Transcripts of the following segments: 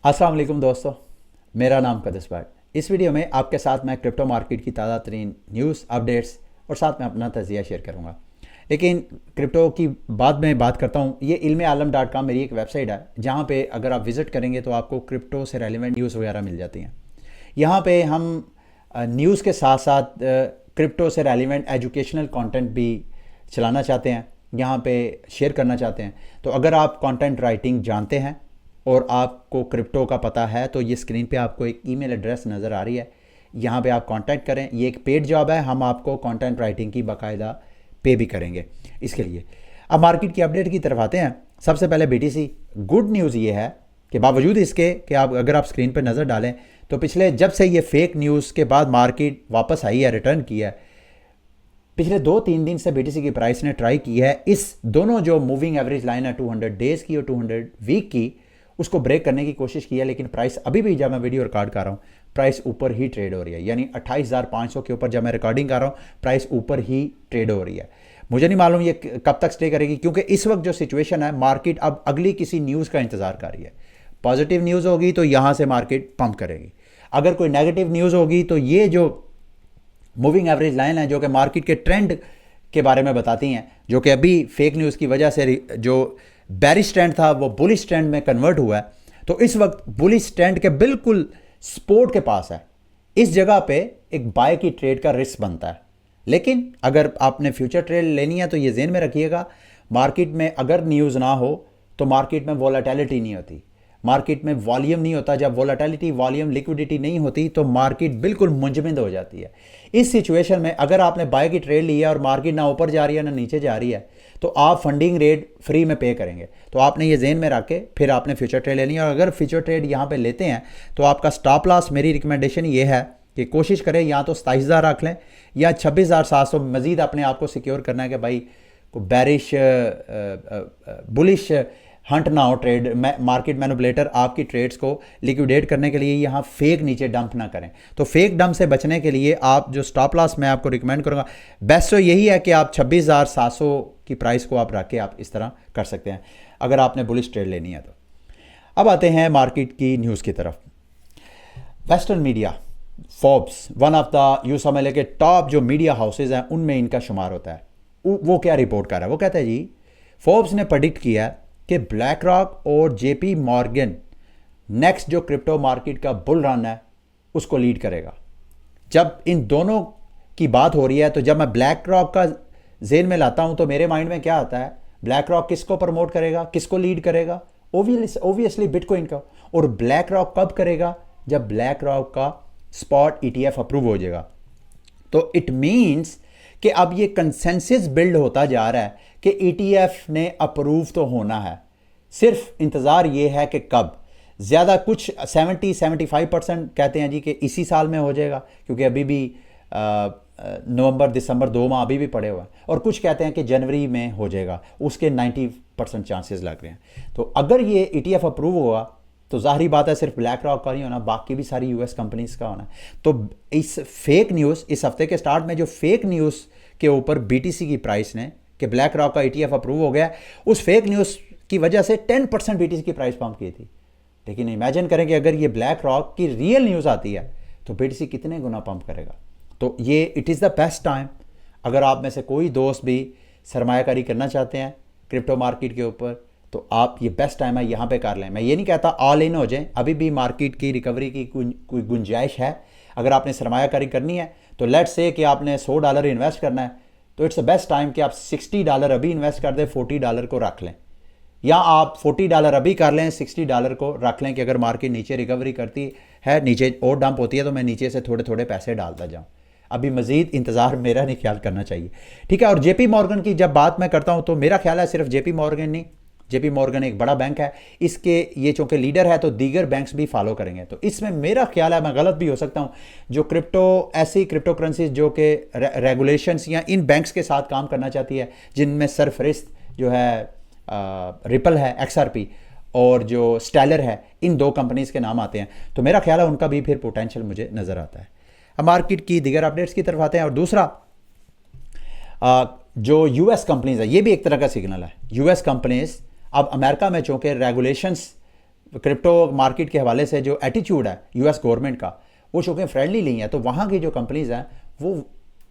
अस्सलाम वालेकुम दोस्तों, मेरा नाम कदस भाई। इस वीडियो में आपके साथ मैं क्रिप्टो मार्केट की ताज़ा तरीन न्यूज़ अपडेट्स और साथ में अपना तजिया शेयर करूंगा। लेकिन क्रिप्टो की बाद में बात करता हूं। ये ilm-alam.com मेरी एक वेबसाइट है जहां पे अगर आप विज़िट करेंगे तो आपको क्रिप्टो से रेलिवेंट न्यूज़ वगैरह मिल जाती हैं। यहाँ पे हम न्यूज़ के साथ साथ क्रिप्टो से रेलिवेंट एजुकेशनल कंटेंट भी चलाना चाहते हैं, यहाँ पे शेयर करना चाहते हैं। तो अगर आप कंटेंट राइटिंग जानते हैं और आपको क्रिप्टो का पता है तो ये स्क्रीन पे आपको एक ईमेल एड्रेस नज़र आ रही है, यहाँ पे आप कांटेक्ट करें। ये एक पेड जॉब है, हम आपको कंटेंट राइटिंग की बाकायदा पे भी करेंगे इसके लिए। अब मार्केट की अपडेट की तरफ आते हैं। सबसे पहले BTC, गुड न्यूज़ ये है कि बावजूद इसके कि अगर आप स्क्रीन पर नज़र डालें तो पिछले जब से ये फेक न्यूज़ के बाद मार्केट वापस आई है, रिटर्न किया है, पिछले 2-3 दिन से BTC की प्राइस ने ट्राई की है इस दोनों जो मूविंग एवरेज लाइन है 200 डेज़ की और 200 वीक की, उसको ब्रेक करने की कोशिश की है। लेकिन प्राइस अभी भी, जब मैं वीडियो रिकॉर्ड कर रहा हूँ, प्राइस ऊपर ही ट्रेड हो रही है। यानी 28,500 के ऊपर जब मैं रिकॉर्डिंग कर रहा हूँ, प्राइस ऊपर ही ट्रेड हो रही है। मुझे नहीं मालूम ये कब तक स्टे करेगी, क्योंकि इस वक्त जो सिचुएशन है, मार्केट अब अगली किसी न्यूज़ का इंतज़ार कर रही है। पॉजिटिव न्यूज़ होगी तो यहाँ से मार्केट पंप करेगी, अगर कोई नेगेटिव न्यूज़ होगी तो ये जो मूविंग एवरेज लाइन है जो कि मार्केट के ट्रेंड के बारे में बताती हैं, जो कि अभी फेक न्यूज़ की वजह से जो बेरिश ट्रेंड था वो बुलिश ट्रेंड में कन्वर्ट हुआ है। तो इस वक्त बुलिश ट्रेंड के बिल्कुल सपोर्ट के पास है। इस जगह पे एक बाय की ट्रेड का रिस्क बनता है। लेकिन अगर आपने फ्यूचर ट्रेड लेनी है तो ये ज़हन में रखिएगा, मार्केट में अगर न्यूज़ ना हो तो मार्केट में वोलेटिलिटी नहीं होती, मार्केट में वॉल्यूम नहीं होता। जब वोलेटिलिटी, वॉल्यूम, लिक्विडिटी नहीं होती तो मार्केट बिल्कुल मुंजमद हो जाती है। इस सिचुएशन में अगर आपने बाय की ट्रेड ली है और मार्केट ना ऊपर जा रही है ना नीचे जा रही है, तो आप फंडिंग रेट फ्री में पे करेंगे। तो आपने ये जेन में रख के फिर आपने फ्यूचर ट्रेड लेनी है। और अगर फ्यूचर ट्रेड यहाँ पे लेते हैं तो आपका स्टॉप लॉस, मेरी रिकमेंडेशन ये है कि कोशिश करें या तो 27,000 रख लें या 26,700 मजीद अपने आप को सिक्योर करना है कि भाई को बैरिश बुलिश हंट ना हो। ट्रेड मार्केट मैनिपुलेटर आपकी ट्रेड्स को लिक्विडेट करने के लिए यहाँ फेक नीचे डंप ना करें। तो फेक डंप से बचने के लिए आप जो स्टॉप लॉस मैं आपको रिकमेंड करूँगा, बेस्ट तो यही है कि आप 26,700 की प्राइस को आप रख के आप इस तरह कर सकते हैं अगर आपने बुलिश ट्रेड लेनी है तो। अब आते हैं मार्केट की न्यूज़ की तरफ। Western media, Forbes, one of the यूँ समझ लें कि टॉप जो मीडिया हाउसेज हैं उनमें इनका शुमार होता है। वो क्या रिपोर्ट कर रहा है, वो कहता है जी, फोर्ब्स ने प्रेडिक्ट किया है कि ब्लैक रॉक और JP मॉर्गन नेक्स्ट जो क्रिप्टो मार्केट का बुल रन है उसको लीड करेगा। जब इन दोनों की बात हो रही है तो जब मैं ब्लैक रॉक का जेन में लाता हूं तो मेरे माइंड में क्या आता है, ब्लैक रॉक किसको प्रमोट करेगा, किसको लीड करेगा? ओबियसली बिटकॉइन का। और ब्लैक रॉक कब करेगा? जब ब्लैक रॉक का स्पॉट ETF अप्रूव हो जाएगा। तो इट मीन्स कि अब ये कंसेंसस बिल्ड होता जा रहा है कि ETF ने अप्रूव तो होना है, सिर्फ इंतज़ार ये है कि कब। ज़्यादा कुछ 70-75% कहते हैं जी कि इसी साल में हो जाएगा, क्योंकि अभी भी नवंबर दिसंबर 2 माह अभी भी पड़े हुए हैं। और कुछ कहते हैं कि जनवरी में हो जाएगा, उसके 90% चांसेस लग रहे हैं। तो अगर ये ETF अप्रूव हुआ तो ज़ाहिरी बात है सिर्फ ब्लैक रॉक का नहीं होना, बाकी भी सारी US कंपनीज का होना। तो इस फेक न्यूज़, इस हफ्ते के स्टार्ट में जो फेक न्यूज़ के ऊपर BTC की प्राइस ने कि ब्लैक रॉक का ETF अप्रूव हो गया, उस फेक न्यूज़ की वजह से 10% BTC की प्राइस पंप की थी। लेकिन इमेजिन करें कि अगर ये ब्लैक रॉक की रियल न्यूज़ आती है तो BTC कितने गुना पंप करेगा। तो ये it is the best time. अगर आप में से कोई दोस्त भी सरमायाकारी करना चाहते हैं क्रिप्टो मार्केट के ऊपर तो आप ये बेस्ट टाइम है, यहाँ पे कर लें। मैं ये नहीं कहता ऑल इन हो जाएं, अभी भी मार्केट की रिकवरी की कोई गुंजाइश है। अगर आपने सरमायाकारी करनी है तो लेट्स से कि आपने $100 इन्वेस्ट करना है तो इट्स द बेस्ट टाइम कि आप $60 अभी इन्वेस्ट कर दें, $40 को रख लें, या आप $40 अभी कर लें, $60 को रख लें कि अगर मार्केट नीचे रिकवरी करती है, नीचे और डंप होती है तो मैं नीचे से थोड़े थोड़े पैसे डालता जाऊँ। अभी मजीद इंतज़ार मेरा नहीं ख्याल करना चाहिए, ठीक है। और JP मॉर्गन की जब बात मैं करता हूँ तो मेरा ख्याल है सिर्फ JP मॉर्गन नहीं, JP मॉर्गन एक बड़ा बैंक है, इसके ये चूँकि लीडर है तो दीगर बैंक्स भी फॉलो करेंगे। तो इसमें मेरा ख्याल है, मैं गलत भी हो सकता हूँ, जो क्रिप्टो ऐसी क्रिप्टो करेंसीज जो कि रेगुलेशंस या इन बैंक्स के साथ काम करना चाहती है जिनमें सरफरिस्त जो है रिपल है, XRP, और जो स्टेलर है, इन 2 कंपनीज के नाम आते हैं। तो मेरा ख्याल है उनका भी फिर पोटेंशियल मुझे नज़र आता है। अब मार्केट की दीगर अपडेट्स की तरफ आते हैं। और दूसरा जो US कंपनीज है, ये भी एक तरह का सिग्नल है। US कंपनीज अब अमेरिका में चूँकि रेगुलेशंस क्रिप्टो मार्केट के हवाले से जो एटीट्यूड है यूएस गवर्नमेंट का, वो चूँकि फ्रेंडली नहीं है, तो वहाँ की जो कंपनीज हैं वो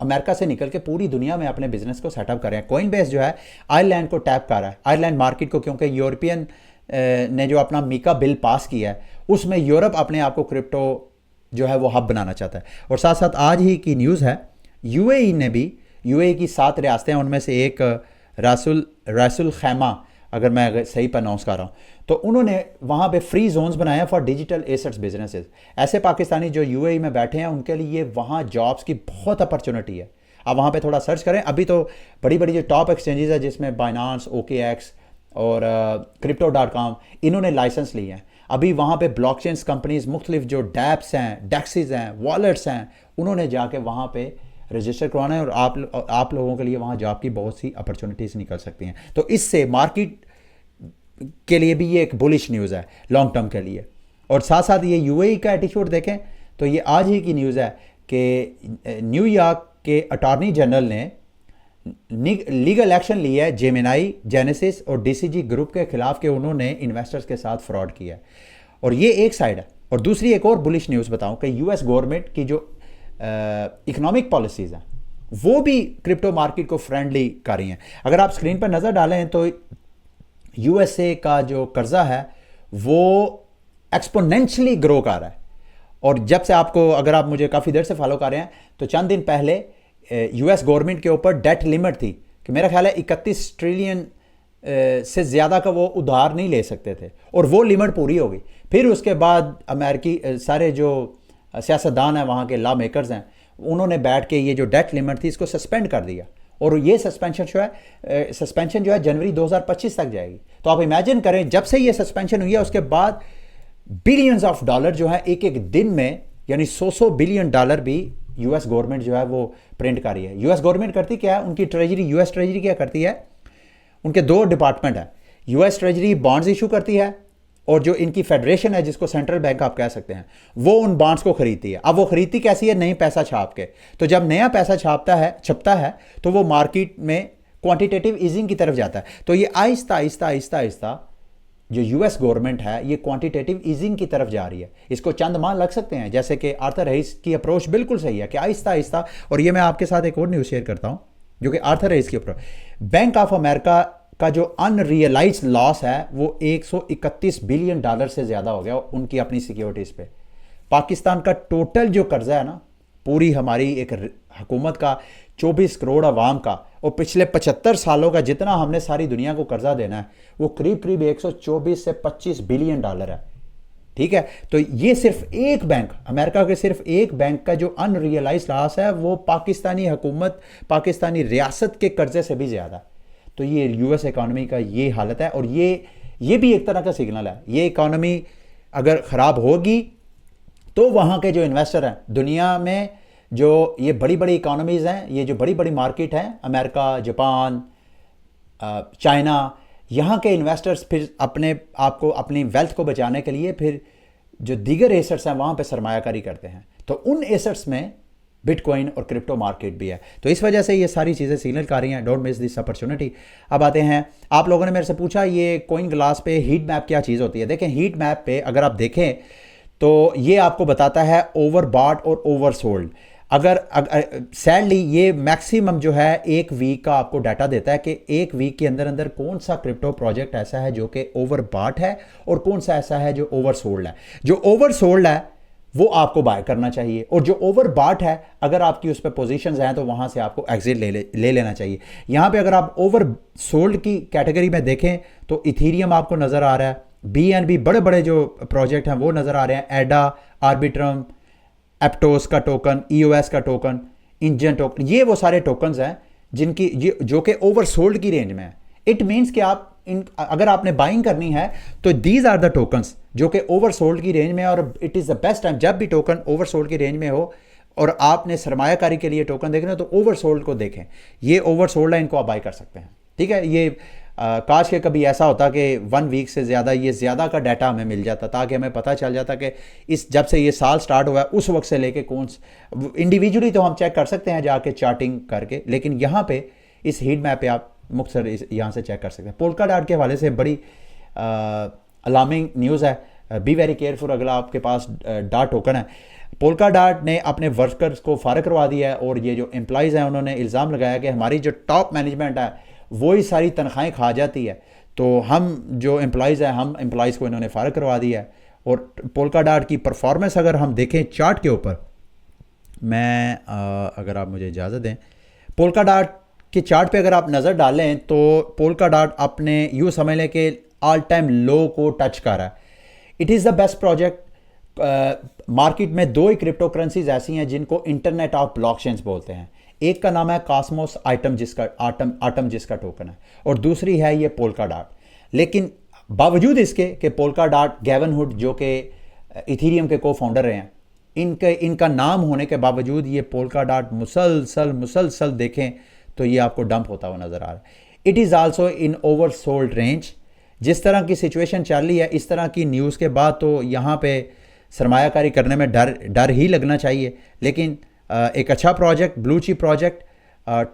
अमेरिका से निकल के पूरी दुनिया में अपने बिजनेस को सेटअप कर रहे हैं। कॉइन बेस जो है आयरलैंड को टैप कर रहा है, आयरलैंड मार्केट को, क्योंकि यूरोपियन ने जो अपना मीका बिल पास किया है उसमें यूरोप अपने आप को क्रिप्टो जो है वो हब बनाना चाहता है। और साथ साथ आज ही की न्यूज़ है, यूएई ने भी, यूएई की 7 रियासतें हैं, उनमें से एक रासुल खैमा, अगर मैं सही प्रोनाउंस कर रहा हूँ, तो उन्होंने वहाँ पे फ्री जोन्स बनाए फॉर डिजिटल एसेट्स बिजनेसेस। ऐसे पाकिस्तानी जो यूएई में बैठे हैं उनके लिए वहाँ जॉब्स की बहुत अपॉर्चुनिटी है। आप वहाँ पे थोड़ा सर्च करें, अभी तो बड़ी बड़ी जो टॉप एक्सचेंजेस है जिसमें बाइनांस, OKX और Crypto.com, इन्होंने लाइसेंस लिए हैं। अभी वहाँ पे ब्लॉकचेन कंपनीज मुख्तलिफ जो डैप्स हैं, डेक्सेस हैं, वॉलेट्स हैं, उन्होंने जाके वहाँ पे रजिस्टर करवाना है और आप लोगों के लिए वहाँ जॉब की बहुत सी अपॉर्चुनिटीज़ निकल सकती हैं। तो इससे मार्केट के लिए भी ये एक बुलिश न्यूज़ है लॉन्ग टर्म के लिए। और साथ साथ ये यूएई का एटीट्यूड देखें तो ये आज ही की न्यूज़ है कि न्यूयॉर्क के अटॉर्नी जनरल ने लीगल एक्शन लिया है जेमिनाई, जेनेसिस और DCG ग्रुप के खिलाफ कि उन्होंने इन्वेस्टर्स के साथ फ्रॉड किया है। और ये एक साइड है। और दूसरी एक और बुलिश न्यूज़ बताऊं कि यूएस गवर्नमेंट की जो इकोनॉमिक पॉलिसीज़ हैं वो भी क्रिप्टो मार्केट को फ्रेंडली कर रही हैं। अगर आप स्क्रीन पर नज़र डालें तो यूएसए का जो कर्जा है वो एक्सपोनेंशियली ग्रो कर रहा है। और जब से आपको, अगर आप मुझे काफ़ी देर से फॉलो कर रहे हैं, तो चंद दिन पहले यूएस गवर्नमेंट के ऊपर डेट लिमिट थी कि मेरा ख्याल है 31 ट्रिलियन से ज़्यादा का वो उधार नहीं ले सकते थे, और वो लिमिट पूरी हो गई। फिर उसके बाद अमेरिकी सारे जो सियासतदान हैं, वहाँ के लॉ मेकर्स हैं, उन्होंने बैठ के ये जो डेट लिमिट थी इसको सस्पेंड कर दिया। और ये सस्पेंशन जो है जनवरी 2025 तक जाएगी। तो आप इमेजिन करें, जब से ये सस्पेंशन हुई है उसके बाद बिलियंस ऑफ डॉलर जो है एक एक दिन में, यानी 100 बिलियन डॉलर भी यूएस गवर्नमेंट जो है वो प्रिंट कर रही है। यूएस गवर्नमेंट करती क्या है, उनकी ट्रेजरी, यूएस ट्रेजरी क्या करती है, उनके 2 डिपार्टमेंट है। यूएस ट्रेजरी बॉन्ड्स इशू करती है, और जो इनकी फेडरेशन है जिसको सेंट्रल बैंक आप कह सकते हैं, वो उन बॉन्ड्स को खरीदती है। अब वो खरीदती कैसी है, नई पैसा छाप के। तो जब नया पैसा छपता है तो वो मार्केट में क्वांटिटेटिव ईजिंग की तरफ जाता है। तो ये आहिस्ता आहिस्ता आहिस्ता आहिस्ता जो यूएस गवर्नमेंट है ये क्वांटिटेटिव ईजिंग की तरफ जा रही है। इसको चंद माह लग सकते हैं, जैसे कि आर्थर रईस की अप्रोच बिल्कुल सही है कि आहिस्ता आहिस्ता। और ये मैं आपके साथ एक और न्यूज़ शेयर करता हूँ जो कि आर्थर रईस की अप्रोच, बैंक ऑफ अमेरिका का जो अनरियलाइज लॉस है वो 131 बिलियन डॉलर से ज़्यादा हो गया उनकी अपनी सिक्योरिटीज़ पे। पाकिस्तान का टोटल जो कर्जा है ना, पूरी हमारी एक हुकूमत का, 24 करोड़ आवाम का, और पिछले 75 सालों का जितना हमने सारी दुनिया को कर्जा देना है, वो करीब करीब 124 से 25 बिलियन डॉलर है। ठीक है, तो ये सिर्फ एक बैंक, अमेरिका के सिर्फ एक बैंक का जो अनरियलाइज लॉस है वो पाकिस्तानी हुकूमत, पाकिस्तानी रियासत के कर्जे से भी ज़्यादा है। तो ये यूएस इकॉनमी का ये हालत है। और ये भी एक तरह का सिग्नल है, ये इकॉनमी अगर ख़राब होगी तो वहाँ के जो इन्वेस्टर हैं दुनिया में, जो ये बड़ी बड़ी इकॉनमीज़ हैं, ये जो बड़ी बड़ी मार्केट हैं, अमेरिका, जापान, चाइना, यहाँ के इन्वेस्टर्स फिर अपने आप को, अपनी वेल्थ को बचाने के लिए फिर जो दीगर एसेट्स हैं वहाँ पे सरमायाकारी करते हैं। तो उन एसेट्स में बिटकॉइन और क्रिप्टो मार्केट भी है। तो इस वजह से ये सारी चीज़ें सिग्नल कर रही हैं, डोंट मिस दिस अपॉर्चुनिटी। अब आते हैं, आप लोगों ने मेरे से पूछा ये कॉइन ग्लास पे हीट मैप क्या चीज़ होती है। देखें, हीट मैप पे अगर आप देखें तो ये आपको बताता है ओवर बॉट और ओवर सोल्ड। अगर सैडली ये मैक्सिमम जो है एक वीक का आपको डाटा देता है कि एक वीक के अंदर अंदर कौन सा क्रिप्टो प्रोजेक्ट ऐसा है जो कि ओवर बॉट है और कौन सा ऐसा है जो ओवर सोल्ड है। जो ओवर सोल्ड है वो आपको बाय करना चाहिए, और जो ओवर बॉट है अगर आपकी उस पर पोजीशंस हैं तो वहाँ से आपको एग्जिट ले लेना चाहिए। यहाँ पे अगर आप ओवर सोल्ड की कैटेगरी में देखें तो इथीरियम आपको नज़र आ रहा है, BNB, बड़े बड़े जो प्रोजेक्ट हैं वो नज़र आ रहे हैं, एडा, आर्बिट्रम, एप्टोस का टोकन, EOS का टोकन, इंजन टोकन, ये वो सारे टोकन्स हैं जिनकी जो कि ओवर सोल्ड की रेंज में है। इट मीन्स कि आप अगर आपने बाइंग करनी है तो दीज आर द टोकन्स जो कि ओवर सोल्ड की रेंज में। और it is the best time, जब भी टोकन ओवर सोल्ड की रेंज में हो और आपने सरमायाकारी के लिए टोकन देखना तो ओवर सोल्ड को देखें। ये ओवर सोल्ड है, इनको आप बाई कर सकते हैं। ठीक है, ये काश के कभी ऐसा होता कि 1 वीक से ज़्यादा ये ज़्यादा का डाटा हमें मिल जाता, ताकि हमें पता चल जाता कि इस जब से ये साल स्टार्ट हुआ है उस वक्त से लेके कौन, इंडिविजुअली तो हम चेक कर सकते हैं जाके चार्टिंग करके, लेकिन यहाँ पे इस हीट मैप पे आप मुख्तसर यहाँ से चेक कर सकते हैं। पोल्का डॉट के हवाले से बड़ी अलार्मिंग न्यूज़ है बी वेरी केयरफुल अगर आपके पास डाट टोकन है। पोल्का डाट ने अपने वर्कर्स को फारग करवा दिया है और ये जो एम्प्लॉयज़ हैं उन्होंने इल्ज़ाम लगाया कि हमारी जो टॉप मैनेजमेंट है वही सारी तनख्वाहें खा जाती है, तो हम जो एम्प्लॉयज़ हैं हम एम्प्लॉयज़ को इन्होंने फारग करवा दिया है। और पोल्का डाट की परफॉर्मेंस अगर हम देखें चार्ट के ऊपर, मैं अगर आप मुझे इजाज़त दें, पोल्का डाट के चार्ट पे अगर आप नज़र डालें तो पोल्का डाट अपने यूँ समझ लें कि ऑल टाइम लो को टच कर रहा है। It is the best project. Market में दो ही क्रिप्टो करेंसीज ऐसी हैं जिनको इंटरनेट ऑफ ब्लॉकचेन्स बोलते हैं। एक का नाम है कॉस्मोस आटम जिसका टोकन है, और दूसरी है ये पोल्का डाट। लेकिन बावजूद इसके कि पोल्का डाट गैवन हुड जो कि इथीरियम के को फाउंडर रहे हैं, इनका नाम होने के बावजूद ये पोल्का डाट मुसलसल देखें तो ये आपको डंप होता हुआ नज़र आ रहा है। It is also in over sold range. जिस तरह की सिचुएशन चल रही है, इस तरह की न्यूज़ के बाद तो यहाँ पे सरमायाकारी करने में डर ही लगना चाहिए। लेकिन एक अच्छा project, blue chip project,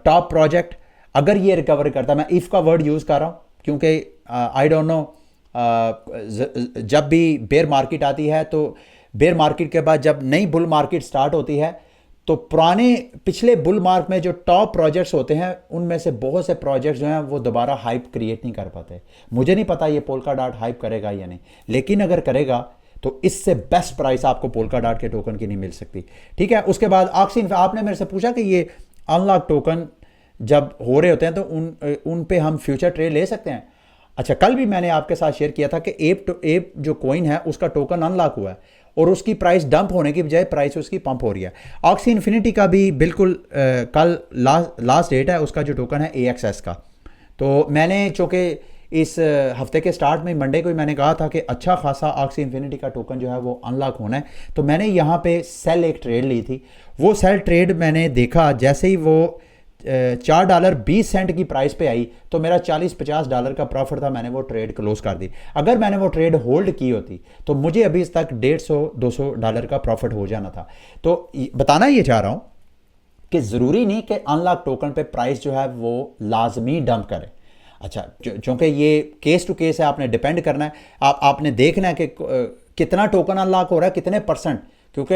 top project, अगर ये रिकवर करता, मैं इफ़ का वर्ड यूज़ कर रहा हूँ क्योंकि आई डोंट नो, जब भी बेयर मार्केट आती है तो बेयर मार्केट के बाद जब नई बुल मार्केट स्टार्ट होती है तो पुराने पिछले बुल मार्क में जो टॉप प्रोजेक्ट्स होते हैं उनमें से बहुत से प्रोजेक्ट्स जो हैं वो दोबारा हाइप क्रिएट नहीं कर पाते। मुझे नहीं पता ये पोल्का डाट हाइप करेगा या नहीं, लेकिन अगर करेगा तो इससे बेस्ट प्राइस आपको पोल्का डाट के टोकन की नहीं मिल सकती। ठीक है। उसके बाद ऑक्सी, आपने मेरे से पूछा कि ये अनलॉक टोकन जब हो रहे होते हैं तो उन पे हम फ्यूचर ट्रेड ले सकते हैं। अच्छा, कल भी मैंने आपके साथ शेयर किया था कि एप जो कोइन है उसका टोकन अनलॉक हुआ है और उसकी प्राइस डंप होने की बजाय प्राइस उसकी पंप हो रही है। ऑक्सी इन्फिनिटी का भी बिल्कुल कल लास्ट डेट है उसका जो टोकन है AXS का। तो मैंने चूँकि इस हफ्ते के स्टार्ट में मंडे को ही मैंने कहा था कि अच्छा खासा ऑक्सी इन्फिनिटी का टोकन जो है वो अनलॉक होना है, तो मैंने यहाँ पे सेल एक ट्रेड ली थी। वो सेल ट्रेड मैंने देखा जैसे ही वो $4.20 की प्राइस पे आई तो मेरा $40-50 का प्रॉफिट था, मैंने वो ट्रेड क्लोज कर दी। अगर मैंने वो ट्रेड होल्ड की होती तो मुझे अभी तक $150-200 का प्रॉफिट हो जाना था। तो बताना ये चाह रहा हूँ कि ज़रूरी नहीं कि अनलॉक टोकन पे प्राइस जो है वो लाजमी डंप करे। अच्छा, चूँकि ये केस टू केस है, आपने डिपेंड करना है, आपने देखना है कि कितना टोकन अनलॉक हो रहा है, कितने %, क्योंकि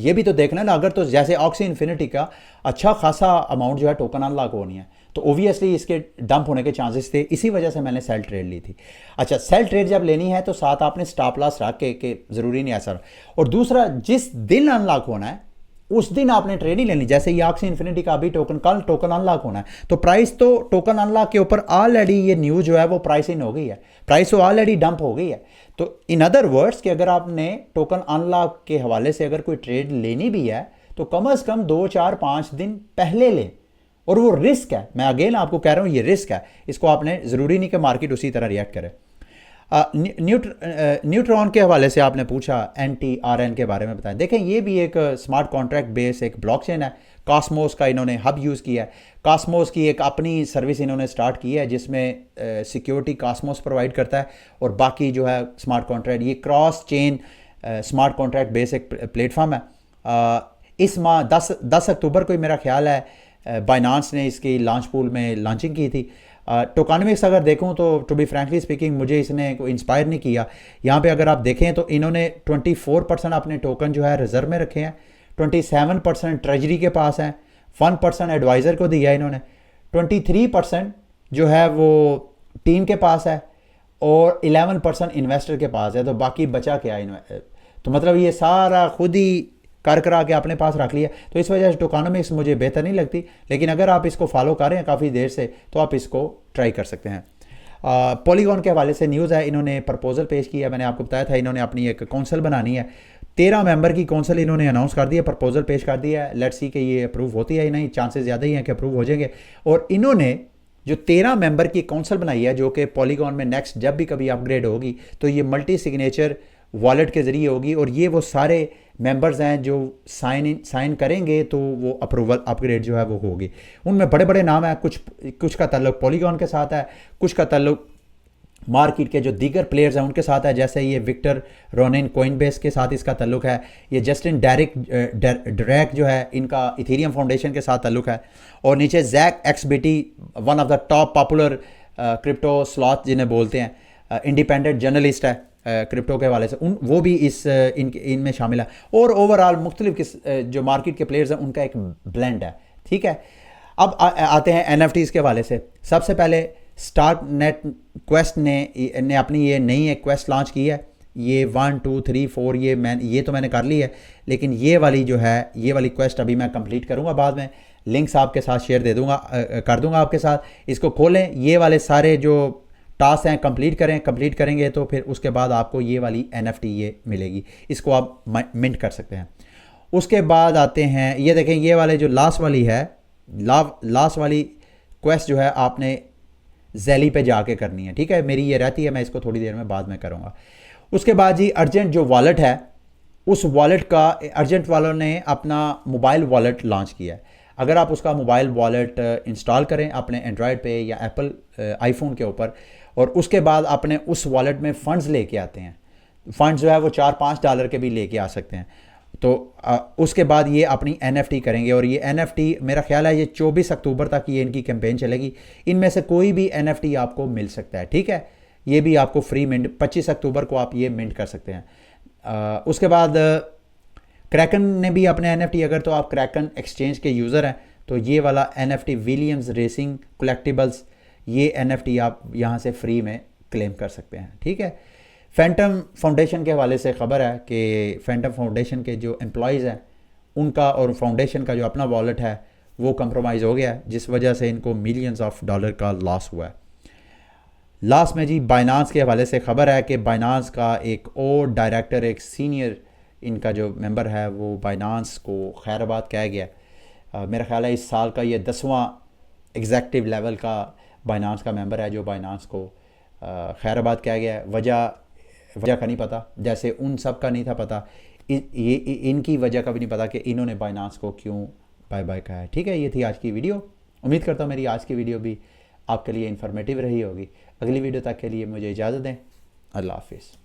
ये भी तो देखना है ना। अगर तो जैसे ऑक्सी इन्फिनिटी का अच्छा खासा अमाउंट जो है टोकन अनलॉक होनी है तो ओबियसली इसके डंप होने के चांसेस थे, इसी वजह से मैंने सेल ट्रेड ली थी। अच्छा, सेल ट्रेड जब लेनी है तो साथ आपने स्टॉप लॉस रख के ज़रूरी नहीं ऐसा। और दूसरा, जिस दिन अनलॉक होना है उस दिन आपने ट्रेड नहीं लेनी। जैसे ये ऑक्सी इन्फिनिटी का अभी कल टोकन अनलॉक होना है तो प्राइस तो टोकन अनलॉक के ऊपर ऑलरेडी ये न्यूज़ जो है वो प्राइस इन हो गई है, प्राइस तो ऑलरेडी डंप हो गई है। तो इन अदर वर्ड्स कि अगर आपने टोकन अनलॉक के हवाले से अगर कोई ट्रेड लेनी भी है तो कम से कम 2-4-5 दिन पहले लें। और वो रिस्क है, मैं अगेन आपको कह रहा हूँ ये रिस्क है, इसको आपने ज़रूरी नहीं कि मार्केट उसी तरह रिएक्ट करे। न्यूट्रॉन के हवाले से आपने पूछा, NTRN के बारे में बताएं। देखें, ये भी एक स्मार्ट कॉन्ट्रैक्ट बेस एक ब्लॉकचेन है। कॉस्मोस का इन्होंने हब यूज़ किया है। कॉस्मोस की एक अपनी सर्विस इन्होंने स्टार्ट की है जिसमें सिक्योरिटी कॉस्मोस प्रोवाइड करता है और बाकी जो है स्मार्ट कॉन्ट्रैक्ट, ये cross chain smart contract base एक प्लेटफॉर्म है। इस माह 10 अक्टूबर को मेरा ख्याल है बाइनांस ने इसकी लॉन्च पूल में लॉन्चिंग की थी। टोकनॉमिक्स अगर देखूं तो टू बी फ्रैंकली स्पीकिंग मुझे इसने कोई इंस्पायर नहीं किया। यहाँ पे अगर आप देखें तो इन्होंने 24% अपने टोकन जो है रिजर्व में रखे हैं, 27% ट्रेजरी के पास हैं, 1% एडवाइज़र को दिया इन्होंने, 23% जो है वो टीम के पास है और 11% इन्वेस्टर के पास है। तो बाकी बचा क्या तो मतलब ये सारा खुद ही कर करा के अपने पास रख लिया। तो इस वजह से टोकनॉमिक्स मुझे बेहतर नहीं लगती, लेकिन अगर आप इसको फॉलो कर रहे हैं काफ़ी देर से तो आप इसको ट्राई कर सकते हैं। पॉलीगॉन के हवाले से न्यूज़ है, इन्होंने प्रपोजल पेश किया। मैंने आपको बताया था इन्होंने अपनी एक काउंसिल बनानी है, 13 मेंबर की काउंसिल इन्होंने अनाउंस कर दी है, प्रपोजल पेश कर दिया है। लेट्स सी कि ये अप्रूव होती है या नहीं, चांसेस ज़्यादा ही हैं कि अप्रूव हो जाएंगे। और इन्होंने जो 13 मेंबर की काउंसिल बनाई है जो कि पॉलीगॉन में नेक्स्ट जब भी कभी अपग्रेड होगी तो ये मल्टी सिग्नेचर वॉलेट के ज़रिए होगी और ये वो सारे मेंबर्स हैं जो साइन करेंगे तो वो अप्रूवल अपग्रेड जो है वो होगी। उनमें बड़े बड़े नाम हैं, कुछ का ताल्लुक पॉलीगॉन के साथ है, कुछ का ताल्लुक मार्केट के जो दीगर प्लेयर्स हैं उनके साथ है। जैसे ये विक्टर रोनिन कोइनबेस के साथ इसका ताल्लुक है, ये जस्टिन डैरेक जो है इनका इथेरियम फाउंडेशन के साथ ताल्लुक है, और नीचे Zach XBT one of the top popular crypto sleuth जिन्हें बोलते हैं, इंडिपेंडेंट जर्नलिस्ट है, क्रिप्टो के हवाले से वो भी इनमें शामिल है। और ओवरऑल मुख्तलिफ जो मार्केट के प्लेयर्स हैं उनका एक ब्लेंड है, ठीक है। अब आते हैं NFTs के हवाले से। सबसे पहले स्टार्क नेट क्वेस्ट ने अपनी ये नई एक क्वेस्ट लॉन्च की है। ये 1 2 3 4 ये तो मैंने कर ली है, लेकिन ये वाली जो है ये वाली क्वेस्ट अभी मैं कंप्लीट करूँगा बाद में। लिंक्स आपके साथ शेयर कर दूंगा आपके साथ। इसको खोलें, ये वाले सारे जो टास्क हैं कंप्लीट करेंगे तो फिर उसके बाद आपको ये वाली NFT ये मिलेगी, इसको आप मिंट कर सकते हैं। उसके बाद आते हैं, ये देखें ये वाले जो लास्ट वाली क्वेस्ट जो है आपने ज़ैली पे जाके करनी है, ठीक है। मेरी ये रहती है, मैं इसको थोड़ी देर में बाद में करूँगा। उसके बाद जी अर्जेंट जो वॉलेट है, उस वॉलेट का अर्जेंट वालों ने अपना मोबाइल वॉलेट लॉन्च किया है। अगर आप उसका मोबाइल वॉलेट इंस्टॉल करें अपने एंड्रॉयड पे या एप्पल आईफोन के ऊपर, और उसके बाद अपने उस वॉलेट में फ़ंड्स लेके आते हैं, फ़ंड्स जो है वो $4-5 के भी लेके आ सकते हैं, तो उसके बाद ये अपनी NFT करेंगे। और ये NFT मेरा ख्याल है ये 24 अक्टूबर तक ये इनकी कैंपेन चलेगी। इनमें से कोई भी NFT आपको मिल सकता है, ठीक है। ये भी आपको फ्री मिंट 25 अक्टूबर को आप ये मिंट कर सकते हैं। उसके बाद क्रैकन ने भी अपने NFT, अगर तो आप क्रैकन एक्सचेंज के यूज़र हैं तो ये वाला NFT विलियम्स रेसिंग कलेक्टिबल्स, ये NFT आप यहाँ से फ्री में क्लेम कर सकते हैं, ठीक है। फैंटम फाउंडेशन के हवाले से ख़बर है कि फैंटम फाउंडेशन के जो एम्प्लॉयज़ हैं उनका और फाउंडेशन का जो अपना वॉलेट है वो कंप्रोमाइज़ हो गया है, जिस वजह से इनको मिलियंस ऑफ डॉलर का लॉस हुआ है। लास्ट में जी बाइनांस के हवाले से ख़बर है कि बाइनांस का एक और डायरेक्टर, एक सीनियर इनका जो मेंबर है वो बाइनांस को खैराबाद कहा गया। मेरा ख्याल है इस साल का ये 10वां एग्जेक्टिव लेवल का बाइनांस का मेंबर है जो बाइनांस को खैराबाद कहा गया है। वजह का नहीं पता, जैसे उन सब का नहीं था पता, ये इनकी वजह का भी नहीं पता कि इन्होंने बाइनांस को क्यों बाय बाय कहा है, ठीक है। ये थी आज की वीडियो। उम्मीद करता हूँ मेरी आज की वीडियो भी आपके लिए इन्फॉर्मेटिव रही होगी। अगली वीडियो तक के लिए मुझे इजाज़त दें। अल्लाह हाफिज़।